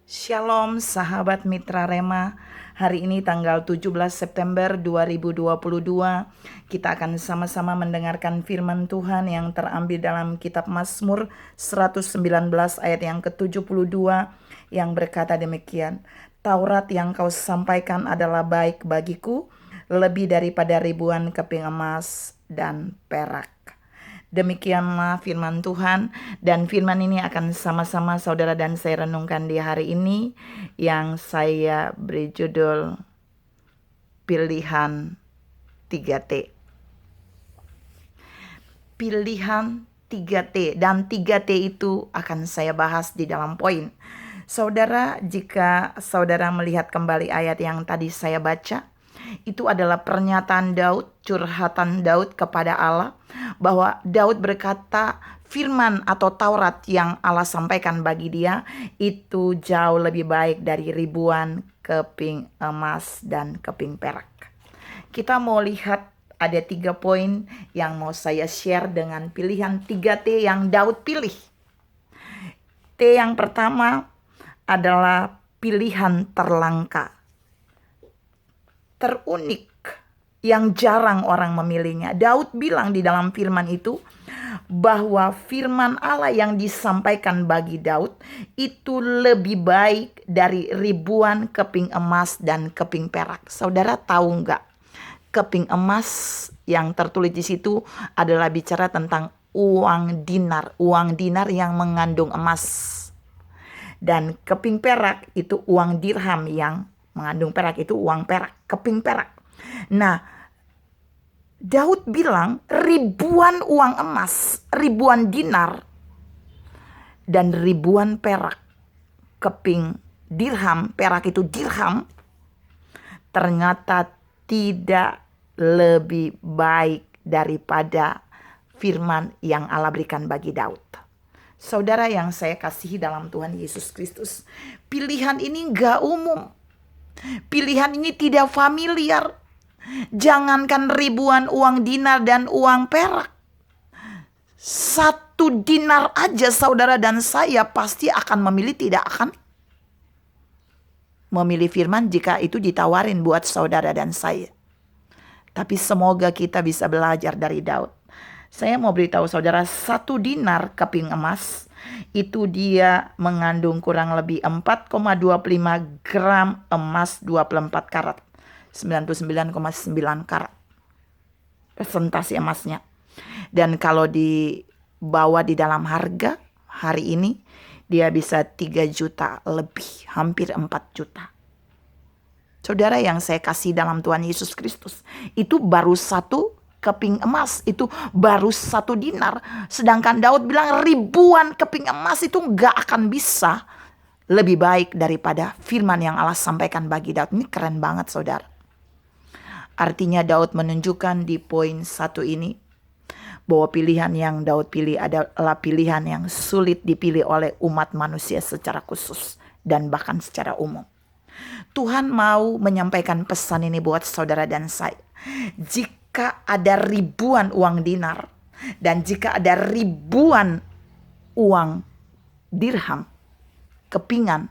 Shalom sahabat Mitra Rema. Hari ini tanggal 17 September 2022, kita akan sama-sama mendengarkan firman Tuhan yang terambil dalam kitab Mazmur 119 ayat yang ke-72 yang berkata demikian. Taurat yang kau sampaikan adalah baik bagiku, lebih daripada ribuan keping emas dan perak. Demikianlah firman Tuhan, dan firman ini akan sama-sama saudara dan saya renungkan di hari ini yang saya beri judul Pilihan 3T. Pilihan 3T, dan 3T itu akan saya bahas di dalam poin. Saudara, jika saudara melihat kembali ayat yang tadi saya baca, itu adalah pernyataan Daud, curhatan Daud kepada Allah, bahwa Daud berkata firman atau Taurat yang Allah sampaikan bagi dia itu jauh lebih baik dari ribuan keping emas dan keping perak. Kita mau lihat ada 3 poin yang mau saya share dengan pilihan 3T yang Daud pilih. T yang pertama adalah pilihan terlangka, terunik, yang jarang orang memilihnya. Daud bilang di dalam firman itu bahwa firman Allah yang disampaikan bagi Daud itu lebih baik dari ribuan keping emas dan keping perak. Saudara tahu nggak? Keping emas yang tertulis di situ adalah bicara tentang uang dinar yang mengandung emas. Dan keping perak itu uang dirham yang mengandung perak, itu uang perak, keping perak. Nah, Daud bilang ribuan uang emas, ribuan dinar, dan ribuan perak, keping dirham, perak itu dirham, ternyata tidak lebih baik daripada firman yang Allah berikan bagi Daud. Saudara yang saya kasihi dalam Tuhan Yesus Kristus, pilihan ini gak umum. Pilihan ini tidak familiar. Jangankan ribuan uang dinar dan uang perak, 1 dinar aja saudara dan saya pasti akan memilih, tidak akan memilih firman jika itu ditawarin buat saudara dan saya. Tapi semoga kita bisa belajar dari Daud. Saya mau beritahu saudara, 1 dinar keping emas itu dia mengandung kurang lebih 4,25 gram emas 24 karat. 99,9 karat presentasi emasnya. Dan kalau dibawa di dalam harga hari ini, dia bisa 3 juta lebih, hampir 4 juta. Saudara yang saya kasih dalam Tuhan Yesus Kristus, itu baru 1 keping emas, itu baru 1 dinar. Sedangkan Daud bilang ribuan keping emas itu gak akan bisa lebih baik daripada firman yang Allah sampaikan bagi Daud. Ini keren banget saudara. Artinya Daud menunjukkan di poin 1 ini bahwa pilihan yang Daud pilih adalah pilihan yang sulit dipilih oleh umat manusia secara khusus dan bahkan secara umum. Tuhan mau menyampaikan pesan ini buat saudara dan saya. Jika ada ribuan uang dinar dan jika ada ribuan uang dirham, kepingan,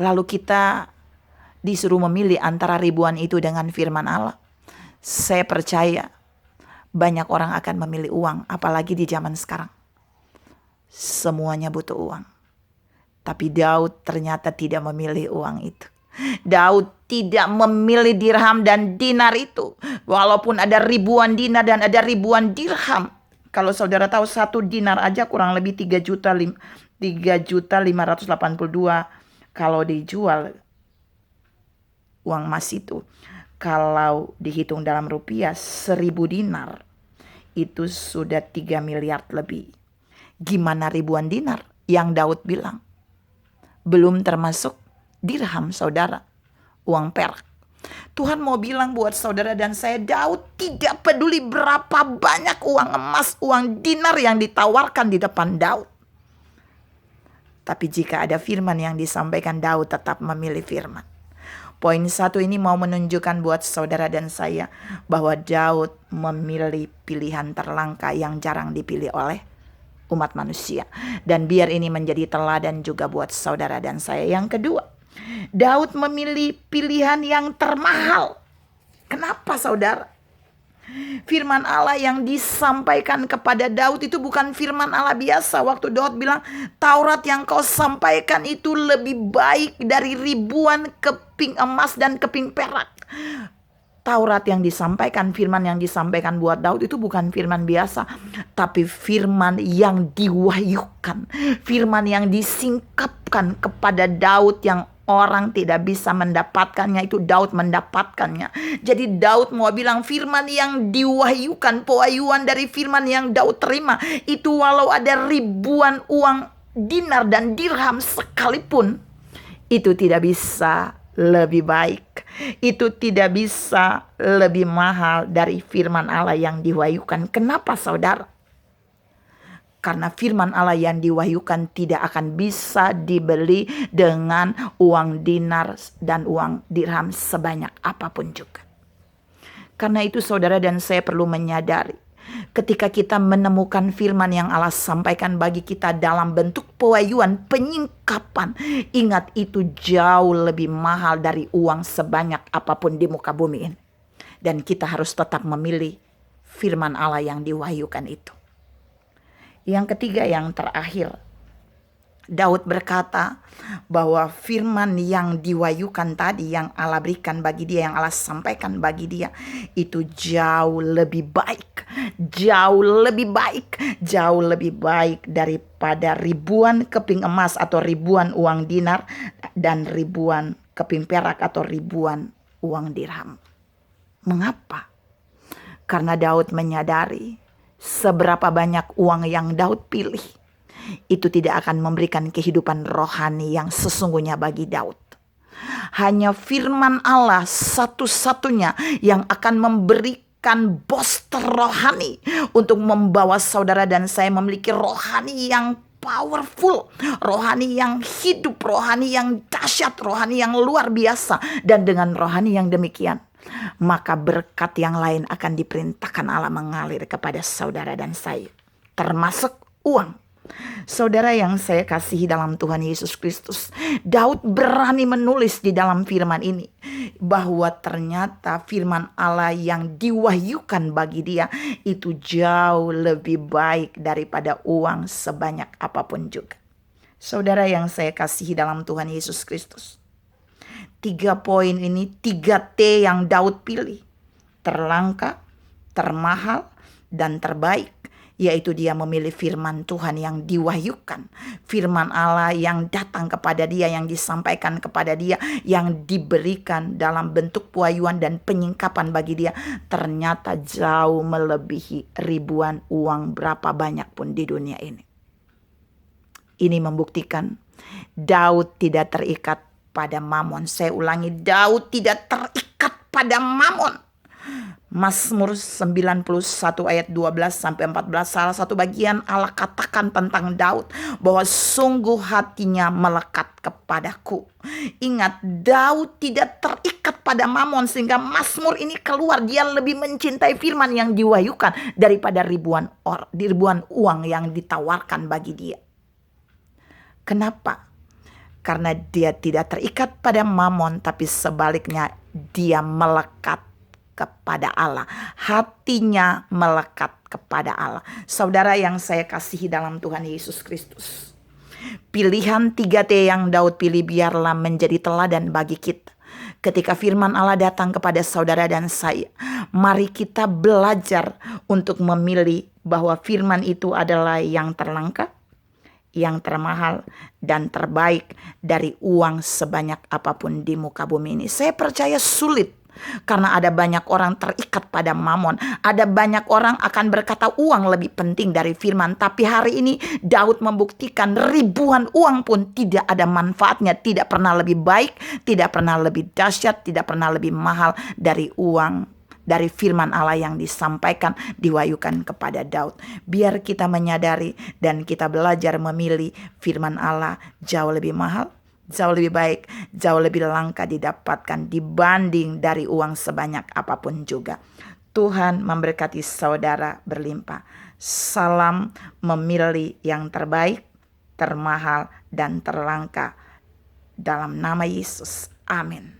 lalu kita disuruh memilih antara ribuan itu dengan firman Allah, saya percaya banyak orang akan memilih uang, apalagi di zaman sekarang. Semuanya butuh uang. Tapi Daud ternyata tidak memilih uang itu. Daud tidak memilih dirham dan dinar itu. Walaupun ada ribuan dinar dan ada ribuan dirham. Kalau saudara tahu 1 dinar aja kurang lebih 3.582 kalau dijual uang emas itu. Kalau dihitung dalam rupiah 1.000 dinar itu sudah 3 miliar lebih. Gimana ribuan dinar yang Daud bilang? Belum termasuk dirham saudara, uang perak. Tuhan mau bilang buat saudara dan saya, Daud tidak peduli berapa banyak uang emas, uang dinar yang ditawarkan di depan Daud. Tapi jika ada firman yang disampaikan, Daud tetap memilih firman. Poin 1 ini mau menunjukkan buat saudara dan saya bahwa Daud memilih pilihan terlangka yang jarang dipilih oleh umat manusia. Dan biar ini menjadi teladan juga buat saudara dan saya. Yang kedua, Daud memilih pilihan yang termahal. Kenapa saudara? Firman Allah yang disampaikan kepada Daud itu bukan firman Allah biasa. Waktu Daud bilang, Taurat yang kau sampaikan itu lebih baik dari ribuan keping emas dan keping perak. Taurat yang disampaikan, firman yang disampaikan buat Daud itu bukan firman biasa, tapi firman yang diwahyukan, firman yang disingkapkan kepada Daud yang orang tidak bisa mendapatkannya, itu Daud mendapatkannya. Jadi Daud mau bilang firman yang diwahyukan, pewahyuan dari firman yang Daud terima, itu walau ada ribuan uang dinar dan dirham sekalipun, itu tidak bisa lebih baik. Itu tidak bisa lebih mahal dari firman Allah yang diwahyukan. Kenapa saudara? Karena firman Allah yang diwahyukan tidak akan bisa dibeli dengan uang dinar dan uang dirham sebanyak apapun juga. Karena itu saudara dan saya perlu menyadari, ketika kita menemukan firman yang Allah sampaikan bagi kita dalam bentuk pewahyuan, penyingkapan, ingat itu jauh lebih mahal dari uang sebanyak apapun di muka bumi ini. Dan kita harus tetap memilih firman Allah yang diwahyukan itu. Yang ketiga, yang terakhir, Daud berkata bahwa firman yang diwahyukan tadi, yang Allah berikan bagi dia, yang Allah sampaikan bagi dia, itu jauh lebih baik. Jauh lebih baik. Jauh lebih baik daripada ribuan keping emas atau ribuan uang dinar dan ribuan keping perak atau ribuan uang dirham. Mengapa? Karena Daud menyadari seberapa banyak uang yang Daud pilih, itu tidak akan memberikan kehidupan rohani yang sesungguhnya bagi Daud. Hanya firman Allah satu-satunya yang akan memberikan booster rohani untuk membawa saudara dan saya memiliki rohani yang powerful, rohani yang hidup, rohani yang dahsyat, rohani yang luar biasa. Dan dengan rohani yang demikian, maka berkat yang lain akan diperintahkan Allah mengalir kepada saudara dan saya, termasuk uang. Saudara yang saya kasihi dalam Tuhan Yesus Kristus, Daud berani menulis di dalam firman ini bahwa ternyata firman Allah yang diwahyukan bagi dia itu jauh lebih baik daripada uang sebanyak apapun juga. Saudara yang saya kasihi dalam Tuhan Yesus Kristus, 3 poin ini, 3T yang Daud pilih: terlangka, termahal, dan terbaik. Yaitu dia memilih firman Tuhan yang diwahyukan, firman Allah yang datang kepada dia, yang disampaikan kepada dia, yang diberikan dalam bentuk pewahyuan dan penyingkapan bagi dia, ternyata jauh melebihi ribuan uang berapa banyak pun di dunia ini. Ini membuktikan Daud tidak terikat pada mamon. Saya ulangi, Daud tidak terikat pada mamon. Mazmur 91 ayat 12 sampai 14, salah satu bagian Allah katakan tentang Daud bahwa sungguh hatinya melekat kepadaku. Ingat, Daud tidak terikat pada mamon sehingga Mazmur ini keluar. Dia lebih mencintai firman yang diwahyukan daripada ribuan uang yang ditawarkan bagi dia. Kenapa? Karena dia tidak terikat pada mamon, tapi sebaliknya dia melekat kepada Allah. Hatinya melekat kepada Allah. Saudara yang saya kasihi dalam Tuhan Yesus Kristus, pilihan 3T yang Daud pilih biarlah menjadi teladan bagi kita. Ketika firman Allah datang kepada saudara dan saya, mari kita belajar untuk memilih bahwa firman itu adalah yang terlangka, yang termahal, dan terbaik dari uang sebanyak apapun di muka bumi ini. Saya percaya sulit, karena ada banyak orang terikat pada mamon. Ada banyak orang akan berkata uang lebih penting dari firman. Tapi hari ini Daud membuktikan ribuan uang pun tidak ada manfaatnya. Tidak pernah lebih baik, tidak pernah lebih dahsyat, tidak pernah lebih mahal dari uang, dari firman Allah yang disampaikan, diwahyukan kepada Daud. Biar kita menyadari dan kita belajar memilih firman Allah jauh lebih mahal, jauh lebih baik, jauh lebih langka didapatkan dibanding dari uang sebanyak apapun juga. Tuhan memberkati saudara berlimpah. Salam memilih yang terbaik, termahal, dan terlangka. Dalam nama Yesus. Amin.